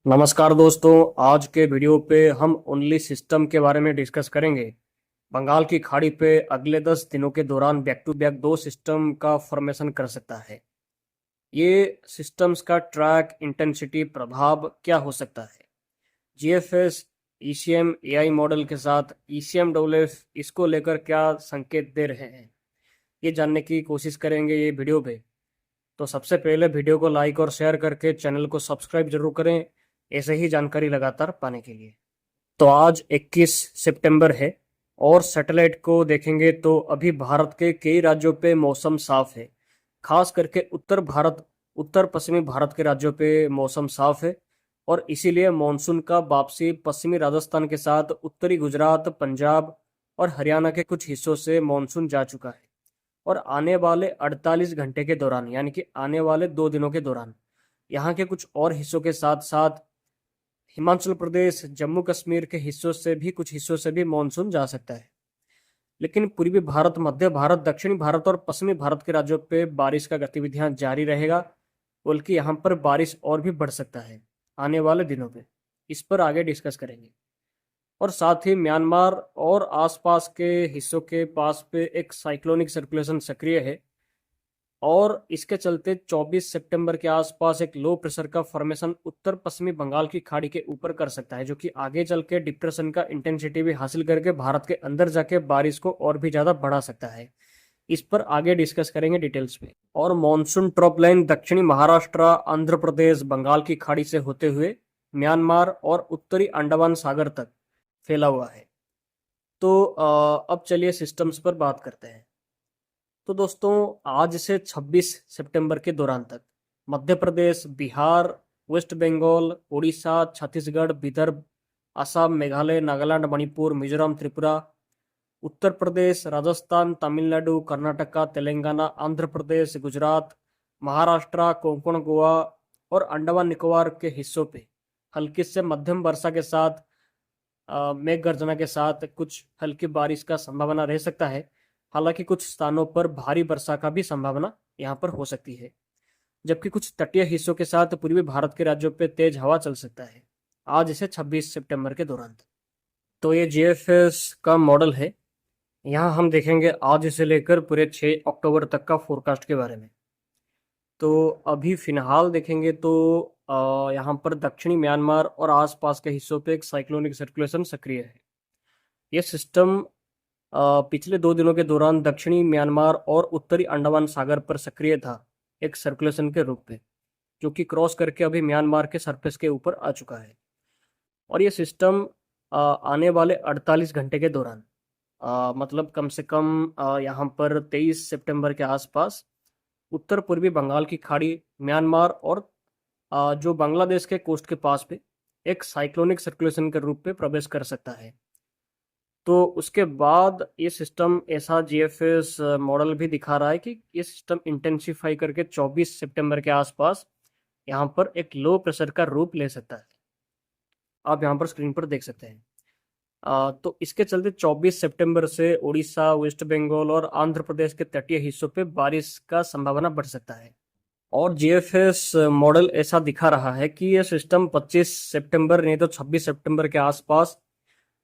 नमस्कार दोस्तों। आज के वीडियो पे हम ओनली सिस्टम के बारे में डिस्कस करेंगे। बंगाल की खाड़ी पे अगले 10 दिनों के दौरान बैक टू बैक दो सिस्टम का फॉर्मेशन कर सकता है। ये सिस्टम्स का ट्रैक, इंटेंसिटी, प्रभाव क्या हो सकता है? जीएफएस, ईसीएम एआई मॉडल के साथ ईसीएम डब्ल्यूएफ इसको लेकर क्या संकेत दे रहे हैं, ये जानने की कोशिश करेंगे ये वीडियो पे। तो सबसे पहले वीडियो को लाइक और शेयर करके चैनल को सब्सक्राइब जरूर करें, ऐसे ही जानकारी लगातार पाने के लिए। तो आज 21 सितंबर है और सैटेलाइट को देखेंगे तो अभी भारत के कई राज्यों पे मौसम साफ है। खास करके उत्तर पश्चिमी भारत के राज्यों पे मौसम साफ है और इसीलिए मानसून का वापसी पश्चिमी राजस्थान के साथ उत्तरी गुजरात, पंजाब और हरियाणा के कुछ हिस्सों से मानसून जा चुका है। और आने वाले 48 घंटे के दौरान, यानी कि आने वाले 2 दिनों के दौरान, यहाँ के कुछ और हिस्सों के साथ साथ हिमाचल प्रदेश, जम्मू कश्मीर के हिस्सों से भी, कुछ हिस्सों से भी मानसून जा सकता है। लेकिन पूर्वी भारत, मध्य भारत, दक्षिणी भारत और पश्चिमी भारत के राज्यों पे बारिश का गतिविधियां जारी रहेगा, बल्कि यहाँ पर बारिश और भी बढ़ सकता है आने वाले दिनों पे। इस पर आगे डिस्कस करेंगे। और साथ ही म्यांमार और आसपास के हिस्सों के पास पे एक साइक्लोनिक सर्कुलेशन सक्रिय है और इसके चलते 24 सितंबर के आसपास एक लो प्रेशर का फॉर्मेशन उत्तर पश्चिमी बंगाल की खाड़ी के ऊपर कर सकता है, जो कि आगे चल के डिप्रेशन का इंटेंसिटी भी हासिल करके भारत के अंदर जाके बारिश को और भी ज्यादा बढ़ा सकता है। इस पर आगे डिस्कस करेंगे डिटेल्स में। और मॉनसून ट्रॉप लाइन दक्षिणी महाराष्ट्र, आंध्र प्रदेश, बंगाल की खाड़ी से होते हुए म्यांमार और उत्तरी अंडमान सागर तक फैला हुआ है। तो अब चलिए सिस्टम्स पर बात करते हैं। तो दोस्तों, आज से 26 सितंबर के दौरान तक मध्य प्रदेश, बिहार, वेस्ट बंगाल, उड़ीसा, छत्तीसगढ़, विदर्भ, असम, मेघालय, नागालैंड, मणिपुर, मिजोरम, त्रिपुरा, उत्तर प्रदेश, राजस्थान, तमिलनाडु, कर्नाटका, तेलंगाना, आंध्र प्रदेश, गुजरात, महाराष्ट्र, कोंकण, गोवा और अंडमान निकोबार के हिस्सों पे हल्की से मध्यम वर्षा के साथ मेघ गर्जना के साथ कुछ हल्की बारिश का संभावना रह सकता है। हालांकि कुछ स्थानों पर भारी वर्षा का भी संभावना यहाँ पर हो सकती है, जबकि कुछ तटीय हिस्सों के साथ पूर्वी भारत के राज्यों पे तेज हवा चल सकता है आज से 26 सितंबर के दौरान तक। तो ये जीएफएस का मॉडल है। यहाँ हम देखेंगे आज से लेकर पूरे 6 अक्टूबर तक का फोरकास्ट के बारे में। तो अभी फिलहाल देखेंगे तो यहाँ पर दक्षिणी म्यांमार और आसपास के हिस्सों पे एक साइक्लोनिक सर्कुलेशन सक्रिय है। यह सिस्टम पिछले 2 दिनों के दौरान दक्षिणी म्यांमार और उत्तरी अंडमान सागर पर सक्रिय था, एक सर्कुलेशन के रूप में, जो कि क्रॉस करके अभी म्यांमार के सरफेस के ऊपर आ चुका है। और ये सिस्टम आने वाले 48 घंटे के दौरान, मतलब कम से कम यहाँ पर 23 सितंबर के आसपास उत्तर पूर्वी बंगाल की खाड़ी, म्यांमार और जो बांग्लादेश के कोस्ट के पास पे एक साइक्लोनिक सर्कुलेशन के रूप में प्रवेश कर सकता है। तो उसके बाद ये सिस्टम ऐसा जीएफएस मॉडल भी दिखा रहा है कि ये सिस्टम इंटेंसिफाई करके 24 सितंबर के आसपास यहाँ पर एक लो प्रेशर का रूप ले सकता है। आप यहाँ पर स्क्रीन पर देख सकते हैं। तो इसके चलते 24 सितंबर से उड़ीसा, वेस्ट बंगाल और आंध्र प्रदेश के तटीय हिस्सों पे बारिश का संभावना बढ़ सकता है। और जीएफएस मॉडल ऐसा दिखा रहा है कि यह सिस्टम 25 सितंबर नहीं तो 26 सितंबर के आसपास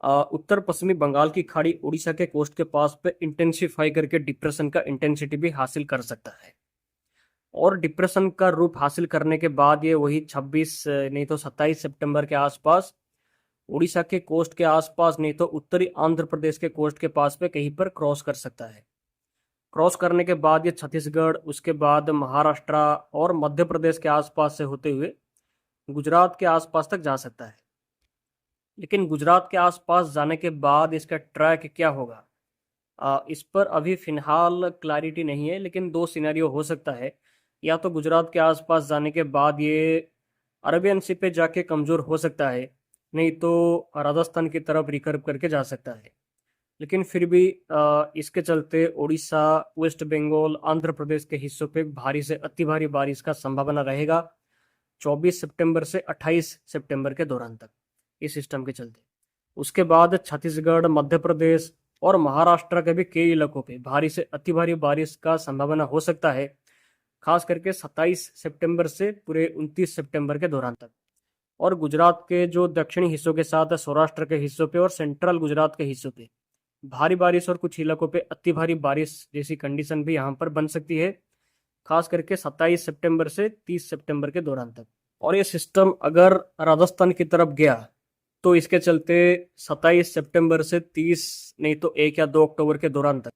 उत्तर पश्चिमी बंगाल की खाड़ी, उड़ीसा के कोस्ट के पास पे इंटेंसिफाई करके डिप्रेशन का इंटेंसिटी भी हासिल कर सकता है। और डिप्रेशन का रूप हासिल करने के बाद ये वही 26 नहीं तो 27 सितंबर के आसपास उड़ीसा के कोस्ट के आसपास नहीं तो उत्तरी आंध्र प्रदेश के कोस्ट के पास पे कहीं पर क्रॉस कर सकता है। क्रॉस करने के बाद ये छत्तीसगढ़, उसके बाद महाराष्ट्र और मध्य प्रदेश के आसपास से होते हुए गुजरात के आसपास तक जा सकता है। लेकिन गुजरात के आसपास जाने के बाद इसका ट्रैक क्या होगा, इस पर अभी फिलहाल क्लैरिटी नहीं है। लेकिन दो सिनेरियो हो सकता है। या तो गुजरात के आसपास जाने के बाद ये अरबियन सी पे जाके कमज़ोर हो सकता है, नहीं तो राजस्थान की तरफ रिकर्व करके जा सकता है। लेकिन फिर भी इसके चलते उड़ीसा, वेस्ट बंगाल, आंध्र प्रदेश के हिस्सों पे भारी से अति भारी बारिश का संभावना रहेगा 24 सितंबर से 28 सितंबर के दौरान तक इस सिस्टम के चलते। उसके बाद छत्तीसगढ़, मध्य प्रदेश और महाराष्ट्र के भी कई इलाकों पे भारी से अति भारी बारिश का संभावना हो सकता है, खास करके 27 सितंबर से पूरे 29 सितंबर के दौरान तक। और गुजरात के जो दक्षिणी हिस्सों के साथ सौराष्ट्र के हिस्सों पे और सेंट्रल गुजरात के हिस्सों पे भारी बारिश और कुछ इलाकों पे अति भारी बारिश जैसी कंडीशन भी यहाँ पर बन सकती है, खास करके 27 सितंबर से 30 सितंबर के दौरान तक। और ये सिस्टम अगर राजस्थान की तरफ गया तो इसके चलते 27 सितंबर से 30 नहीं तो 1 या 2 अक्टूबर के दौरान तक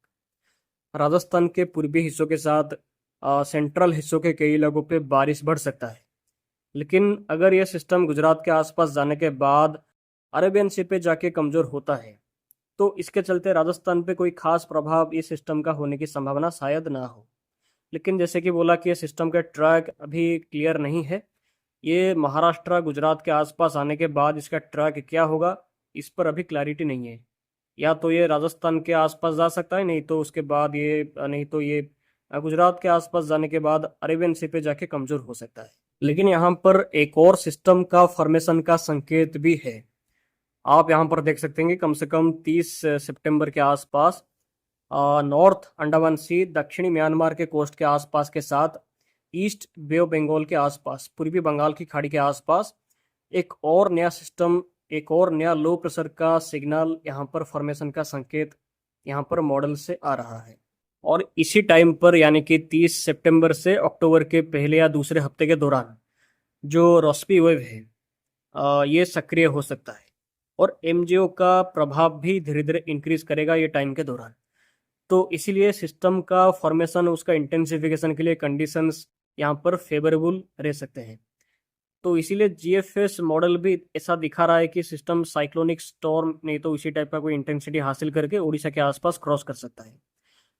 राजस्थान के पूर्वी हिस्सों के साथ सेंट्रल हिस्सों के कई इलाकों पे बारिश बढ़ सकता है। लेकिन अगर यह सिस्टम गुजरात के आसपास जाने के बाद अरेबियन सी पे जाके कमजोर होता है तो इसके चलते राजस्थान पे कोई खास प्रभाव इस सिस्टम का होने की संभावना शायद ना हो। लेकिन जैसे कि बोला कि ये सिस्टम का ट्रैक अभी क्लियर नहीं है, ये महाराष्ट्र गुजरात के आसपास आने के बाद इसका ट्रैक क्या होगा इस पर अभी क्लैरिटी नहीं है। या तो ये राजस्थान के आसपास जा सकता है, नहीं तो ये गुजरात के आसपास जाने के बाद अरेबियन सी पे जाके कमजोर हो सकता है। लेकिन यहाँ पर एक और सिस्टम का फॉर्मेशन का संकेत भी है। आप यहाँ पर देख सकते हैं कि कम से कम 30 सितंबर के आसपास नॉर्थ अंडमान सी दक्षिणी म्यांमार के कोस्ट के आसपास के साथ ईस्ट बे ऑफ बंगाल के आसपास पूर्वी बंगाल की खाड़ी के आसपास एक और नया सिस्टम, एक और नया लो प्रेशर का सिग्नल यहाँ पर फॉर्मेशन का संकेत यहाँ पर मॉडल से आ रहा है। और इसी टाइम पर यानी कि 30 सितंबर से अक्टूबर के पहले या दूसरे हफ्ते के दौरान जो रोस्पी वेव है ये सक्रिय हो सकता है और एमजीओ का प्रभाव भी धीरे धीरे इंक्रीज करेगा ये टाइम के दौरान। तो इसीलिए सिस्टम का फॉर्मेशन, उसका इंटेंसिफिकेशन के लिए कंडीशंस यहाँ पर फेवरेबल रह सकते हैं। तो इसीलिए जीएफएस मॉडल भी ऐसा दिखा रहा है कि सिस्टम साइक्लोनिक स्टॉर्म नहीं तो इसी टाइप का कोई इंटेंसिटी हासिल करके उड़ीसा के आसपास क्रॉस कर सकता है।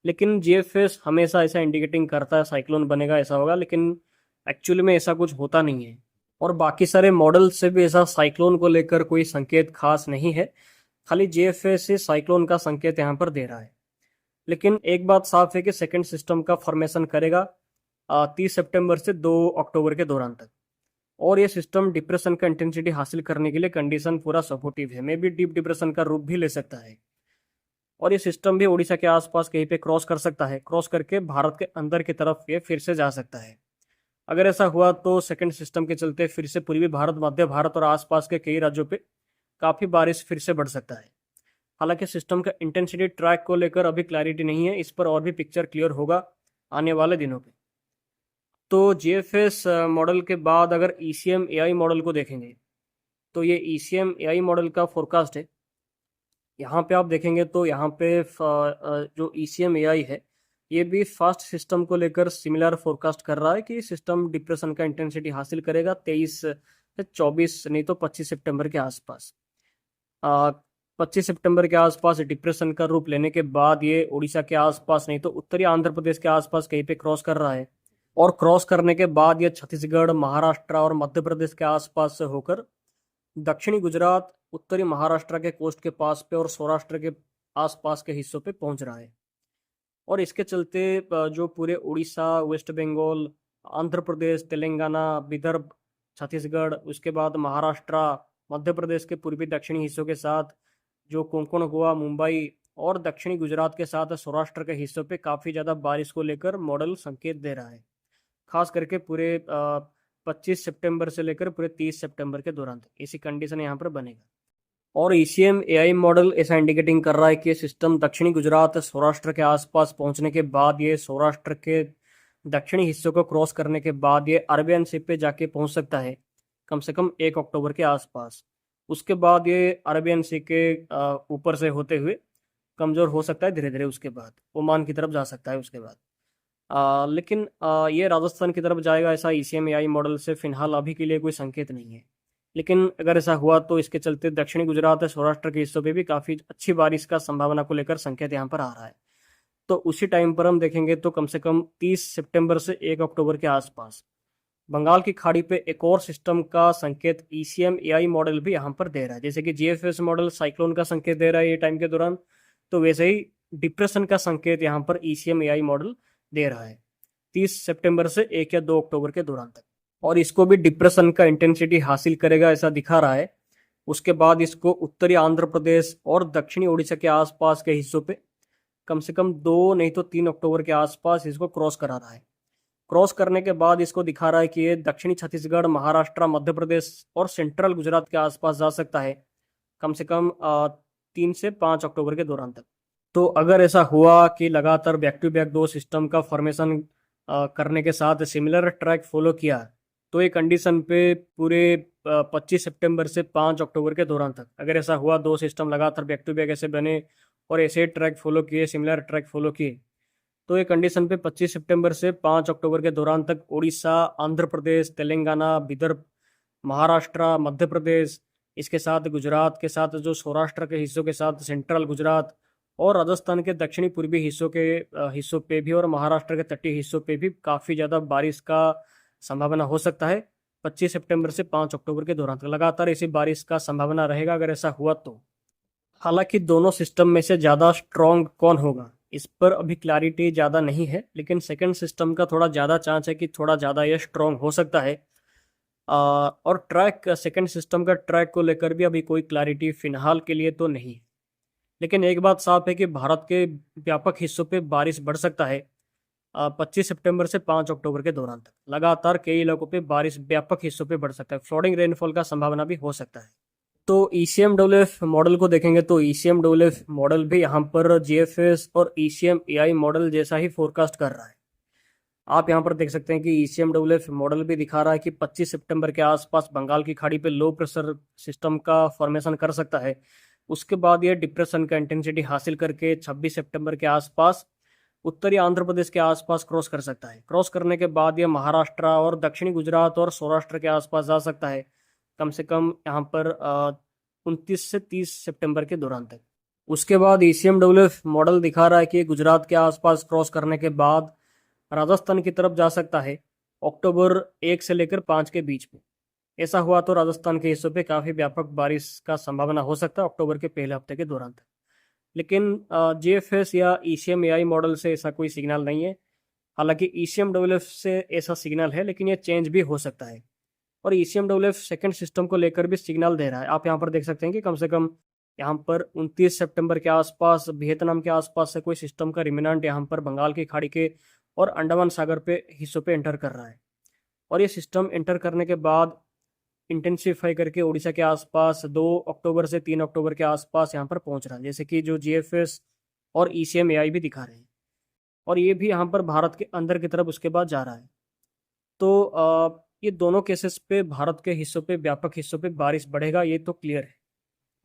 लेकिन जीएफएस हमेशा ऐसा इंडिकेटिंग करता है साइक्लोन बनेगा, ऐसा होगा, लेकिन एक्चुअली में ऐसा कुछ होता नहीं है। और बाकी सारे मॉडल से भी ऐसा साइक्लोन को लेकर कोई संकेत खास नहीं है, खाली जीएफएस से साइक्लोन का संकेत यहाँ पर दे रहा है। लेकिन एक बात साफ है कि सेकंड सिस्टम का फॉर्मेशन करेगा 30 सितंबर से 2 अक्टूबर के दौरान तक। और ये सिस्टम डिप्रेशन का इंटेंसिटी हासिल करने के लिए कंडीशन पूरा सपोर्टिव है, मे भी डीप डिप्रेशन का रूप भी ले सकता है। और ये सिस्टम भी उड़ीसा के आसपास कहीं पे क्रॉस कर सकता है, क्रॉस करके भारत के अंदर की तरफ ये फिर से जा सकता है। अगर ऐसा हुआ तो सेकंड सिस्टम के चलते फिर से पूर्वी भारत, मध्य भारत और आसपास के कई राज्यों पे काफ़ी बारिश फिर से बढ़ सकता है। हालांकि सिस्टम का इंटेंसिटी ट्रैक को लेकर अभी क्लैरिटी नहीं है, इस पर और भी पिक्चर क्लियर होगा आने वाले दिनों पे। तो जीएफएस मॉडल के बाद अगर ईसीएम एआई मॉडल को देखेंगे तो ये ईसीएम एआई मॉडल का फोरकास्ट है। यहाँ पे आप देखेंगे तो यहाँ पे जो ईसीएम एआई है ये भी फास्ट सिस्टम को लेकर सिमिलर फोरकास्ट कर रहा है कि सिस्टम डिप्रेशन का इंटेंसिटी हासिल करेगा 23 से 24 नहीं तो 25 सितंबर के आसपास। 25 सितंबर के आसपास डिप्रेशन का रूप लेने के बाद ये उड़ीसा के आसपास नहीं तो उत्तरी आंध्र प्रदेश के आसपास कहीं पे क्रॉस कर रहा है। और क्रॉस करने के बाद ये छत्तीसगढ़, महाराष्ट्र और मध्य प्रदेश के आसपास से होकर दक्षिणी गुजरात, उत्तरी महाराष्ट्र के कोस्ट के पास पे और सौराष्ट्र के आसपास के हिस्सों पे पहुंच रहा है। और इसके चलते जो पूरे उड़ीसा, वेस्ट बंगाल, आंध्र प्रदेश, तेलंगाना, विदर्भ, छत्तीसगढ़, उसके बाद महाराष्ट्र, मध्य प्रदेश के पूर्वी दक्षिणी हिस्सों के साथ जो कोंकण, गोवा, मुंबई और दक्षिणी गुजरात के साथ सौराष्ट्र के हिस्सों पे काफ़ी ज़्यादा बारिश को लेकर मॉडल संकेत दे रहा है, खास करके पूरे 25 सितंबर से लेकर पूरे 30 सितंबर के दौरान तक ऐसी कंडीशन यहाँ पर बनेगा। और ईसीएम एआई मॉडल ऐसा इंडिकेटिंग कर रहा है कि सिस्टम दक्षिणी गुजरात, सौराष्ट्र के आसपास पहुंचने के बाद ये सौराष्ट्र के दक्षिणी हिस्सों को क्रॉस करने के बाद ये अरबियन सी पे जाके पहुंच सकता है कम से कम 1 अक्टूबर के आसपास। उसके बाद ये अरबियन सी के ऊपर से होते हुए कमज़ोर हो सकता है धीरे धीरे, उसके बाद ओमान की तरफ जा सकता है उसके बाद। लेकिन ये राजस्थान की तरफ जाएगा ऐसा ईसीएम एआई मॉडल से फिलहाल अभी के लिए कोई संकेत नहीं है। लेकिन अगर ऐसा हुआ तो इसके चलते दक्षिणी गुजरात और सौराष्ट्र के हिस्सों पे भी काफ़ी अच्छी बारिश का संभावना को लेकर संकेत यहाँ पर आ रहा है। तो उसी टाइम पर हम देखेंगे तो कम से कम 30 सितंबर से 1 अक्टूबर के आसपास बंगाल की खाड़ी पे एक और सिस्टम का संकेत ईसीएम एआई मॉडल भी यहाँ पर दे रहा है। जैसे कि जीएफएस मॉडल साइक्लोन का संकेत दे रहा है ये टाइम के दौरान, तो वैसे ही डिप्रेशन का संकेत यहाँ पर ईसीएम एआई मॉडल दे रहा है 30 सितंबर से 1 या 2 अक्टूबर के दौरान तक। और इसको भी डिप्रेशन का इंटेंसिटी हासिल करेगा ऐसा दिखा रहा है। उसके बाद इसको उत्तरी आंध्र प्रदेश और दक्षिणी उड़ीसा के आसपास के हिस्सों पे कम से कम 2 नहीं तो 3 अक्टूबर के आसपास इसको क्रॉस करा रहा है। क्रॉस करने के बाद इसको दिखा रहा है कि ये दक्षिणी छत्तीसगढ़, महाराष्ट्र, मध्य प्रदेश और सेंट्रल गुजरात के आसपास जा सकता है कम से कम 3 से 5 अक्टूबर के दौरान तक। तो अगर ऐसा हुआ कि लगातार बैक टू बैक दो सिस्टम का फॉर्मेशन करने के साथ सिमिलर ट्रैक फॉलो किया, तो ये कंडीशन पे पूरे 25 सितंबर से 5 अक्टूबर के दौरान तक अगर ऐसा हुआ, दो सिस्टम लगातार बैक टू बैक ऐसे बने और ऐसे ट्रैक फॉलो किए, सिमिलर ट्रैक फॉलो किए, तो ये कंडीशन पे 25 सितंबर से 5 अक्टूबर के दौरान तक उड़ीसा, आंध्र प्रदेश, तेलंगाना, विदर्भ, महाराष्ट्र, मध्य प्रदेश, इसके साथ गुजरात के साथ जो सौराष्ट्र के हिस्सों के साथ सेंट्रल गुजरात और राजस्थान के दक्षिणी पूर्वी हिस्सों पे भी और महाराष्ट्र के तटीय हिस्सों पे भी काफ़ी ज़्यादा बारिश का संभावना हो सकता है 25 सितंबर से 5 अक्टूबर के दौरान तक लगातार ऐसी बारिश का संभावना रहेगा अगर ऐसा हुआ तो। हालांकि दोनों सिस्टम में से ज़्यादा स्ट्रॉन्ग कौन होगा इस पर अभी क्लैरिटी ज़्यादा नहीं है, लेकिन सेकंड सिस्टम का थोड़ा ज़्यादा चांस है कि थोड़ा ज़्यादा यह स्ट्रॉन्ग हो सकता है। और ट्रैक सेकंड सिस्टम का ट्रैक को लेकर भी अभी कोई क्लैरिटी फिलहाल के लिए तो नहीं, लेकिन एक बात साफ है कि भारत के व्यापक हिस्सों पे बारिश बढ़ सकता है 25 सितंबर से 5 अक्टूबर के दौरान तक लगातार कई इलाकों पे बारिश व्यापक हिस्सों पे बढ़ सकता है, फ्लोडिंग रेनफॉल का संभावना भी हो सकता है। तो ECMWF मॉडल को देखेंगे तो ECMWF मॉडल भी यहाँ पर GFS और ECM AI मॉडल जैसा ही फोरकास्ट कर रहा है। आप यहाँ पर देख सकते हैं कि ECMWF मॉडल भी दिखा रहा है कि 25 सितंबर के आसपास बंगाल की खाड़ी पे लो प्रेशर सिस्टम का फॉर्मेशन कर सकता है। उसके बाद ये डिप्रेशन का इंटेंसिटी हासिल करके 26 सितंबर के आसपास उत्तरी आंध्र प्रदेश के आसपास क्रॉस कर सकता है। क्रॉस करने के बाद ये महाराष्ट्र और दक्षिणी गुजरात और सौराष्ट्र के आसपास जा सकता है कम से कम यहाँ पर 29 से 30 सितंबर के दौरान तक। उसके बाद ECMWF मॉडल दिखा रहा है कि गुजरात के आसपास क्रॉस करने के बाद राजस्थान की तरफ जा सकता है अक्टूबर 1 से लेकर 5 के बीच में। ऐसा हुआ तो राजस्थान के हिस्सों पे काफ़ी व्यापक बारिश का संभावना हो सकता है अक्टूबर के पहले हफ्ते के दौरान तक, लेकिन GFS या ECM AI मॉडल से ऐसा कोई सिग्नल नहीं है। हालांकि ECMWF से ऐसा सिग्नल है, लेकिन ये चेंज भी हो सकता है। और ECMWF सेकंड सिस्टम को लेकर भी सिग्नल दे रहा है। आप यहाँ पर देख सकते हैं कि कम से कम यहाँ पर 29 सितंबर के आसपास वियतनाम के आसपास से कोई सिस्टम का रिमिनेंट यहाँ पर बंगाल की खाड़ी के और अंडमान सागर पे हिस्सों पे एंटर कर रहा है, और ये सिस्टम एंटर करने के बाद इंटेंसिफाई करके उड़ीसा के आसपास 2 अक्टूबर से 3 अक्टूबर के आसपास यहाँ पर पहुँच रहा है, जैसे कि जो GFS और ECM AI भी दिखा रहे हैं। और ये भी यहाँ पर भारत के अंदर की तरफ उसके बाद जा रहा है। तो ये दोनों केसेस पे भारत के हिस्सों पे व्यापक हिस्सों पे बारिश बढ़ेगा, ये तो क्लियर है।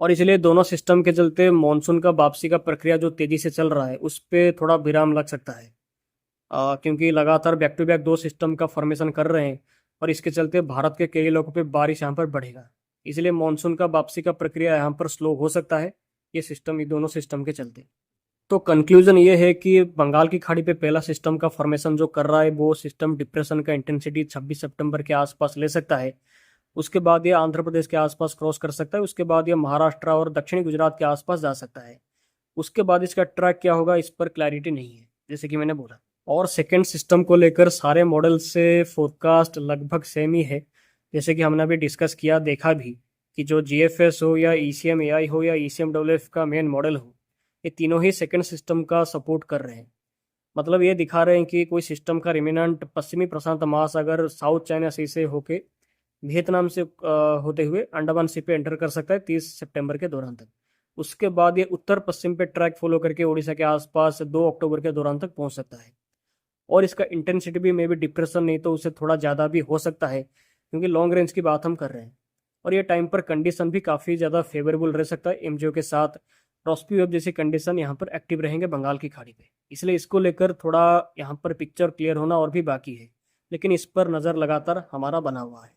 और इसलिए दोनों सिस्टम के चलते मानसून का वापसी का प्रक्रिया जो तेजी से चल रहा है उस पर थोड़ा विराम लग सकता है, क्योंकि लगातार बैक टू बैक दो सिस्टम का फॉर्मेशन कर रहे हैं और इसके चलते भारत के कई इलाकों पे बारिश यहाँ पर बढ़ेगा। इसलिए मानसून का वापसी का प्रक्रिया यहाँ पर स्लो हो सकता है ये दोनों सिस्टम के चलते। तो कंक्लूजन ये है कि बंगाल की खाड़ी पे पहला सिस्टम का फॉर्मेशन जो कर रहा है वो सिस्टम डिप्रेशन का इंटेंसिटी 26 सितंबर के आसपास ले सकता है। उसके बाद ये आंध्र प्रदेश के आसपास क्रॉस कर सकता है। उसके बाद ये महाराष्ट्र और दक्षिणी गुजरात के आसपास जा सकता है। उसके बाद इसका ट्रैक क्या होगा इस पर क्लैरिटी नहीं है, जैसे कि मैंने बोला। और सेकेंड सिस्टम को लेकर सारे मॉडल से फोरकास्ट लगभग सेम ही है, जैसे कि हमने अभी डिस्कस किया, देखा भी कि जो GFS हो या ECM AI हो या ECMWF का मेन मॉडल हो, ये तीनों ही सेकंड सिस्टम का सपोर्ट कर रहे हैं। मतलब ये दिखा रहे हैं कि कोई सिस्टम का रिमिनेंट पश्चिमी प्रशांत महासागर साउथ चाइना सी से होके वियतनाम से होते हुए अंडमान सी पे एंटर कर सकता है 30 सितंबर के दौरान तक। उसके बाद ये उत्तर पश्चिम पे ट्रैक फॉलो करके उड़ीसा के आसपास 2 अक्टूबर के दौरान तक पहुंच सकता है। और इसका इंटेंसिटी भी मे बी डिप्रेशन नहीं तो उससे थोड़ा ज़्यादा भी हो सकता है, क्योंकि लॉन्ग रेंज की बात हम कर रहे हैं। और ये टाइम पर कंडीशन भी काफ़ी ज़्यादा फेवरेबल रह सकता है। MJO के साथ रॉस्पी वेव जैसी कंडीशन यहाँ पर एक्टिव रहेंगे बंगाल की खाड़ी पे, इसलिए इसको लेकर थोड़ा यहाँ पर पिक्चर क्लियर होना और भी बाकी है, लेकिन इस पर नज़र लगातार हमारा बना हुआ है।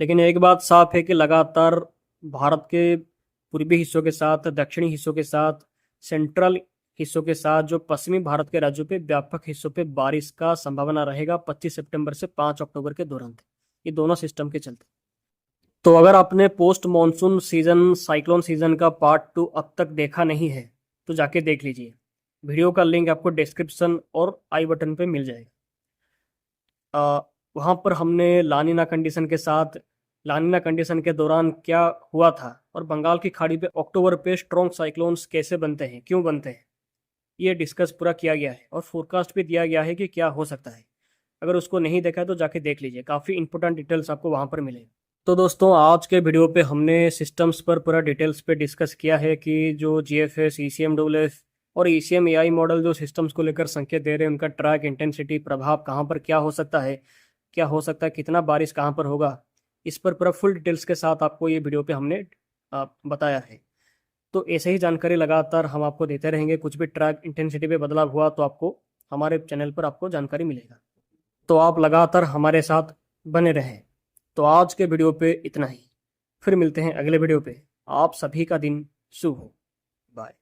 लेकिन एक बात साफ है कि लगातार भारत के पूर्वी हिस्सों के साथ, दक्षिणी हिस्सों के साथ, सेंट्रल हिस्सों के साथ जो पश्चिमी भारत के राज्यों पे व्यापक हिस्सों पे बारिश का संभावना रहेगा 25 सितंबर से 5 अक्टूबर के दौरान, ये दोनों सिस्टम के चलते। तो अगर आपने post monsoon season cyclone season का पार्ट 2 अब तक देखा नहीं है तो जाके देख लीजिए। वीडियो का लिंक आपको डिस्क्रिप्शन और आई बटन पे मिल जाएगा। वहाँ पर हमने लानिना कंडीशन के दौरान क्या हुआ था और बंगाल की खाड़ी पे अक्टूबर पे स्ट्रॉन्ग साइक्लोन्स कैसे बनते हैं, क्यों बनते हैं, ये डिस्कस पूरा किया गया है और फोरकास्ट भी दिया गया है कि क्या हो सकता है। अगर उसको नहीं देखा है तो जाके देख लीजिए, काफ़ी इंपॉर्टेंट डिटेल्स आपको वहाँ पर मिलेगी। तो दोस्तों आज के वीडियो पे हमने सिस्टम्स पर पूरा डिटेल्स पे डिस्कस किया है कि जो GFS, ECMWF और ECM AI मॉडल जो सिस्टम्स को लेकर संकेत दे रहे हैं, उनका ट्रैक, इंटेंसिटी, प्रभाव कहाँ पर क्या हो सकता है, कितना बारिश कहाँ पर होगा, इस पर पूरा फुल डिटेल्स के साथ आपको ये वीडियो पे हमने बताया है। तो ऐसे ही जानकारी लगातार हम आपको देते रहेंगे। कुछ भी ट्रैक इंटेंसिटी पे बदलाव हुआ तो आपको हमारे चैनल पर आपको जानकारी मिलेगा। तो आप लगातार हमारे साथ बने रहें। तो आज के वीडियो पे इतना ही, फिर मिलते हैं अगले वीडियो पे। आप सभी का दिन शुभ हो। बाय।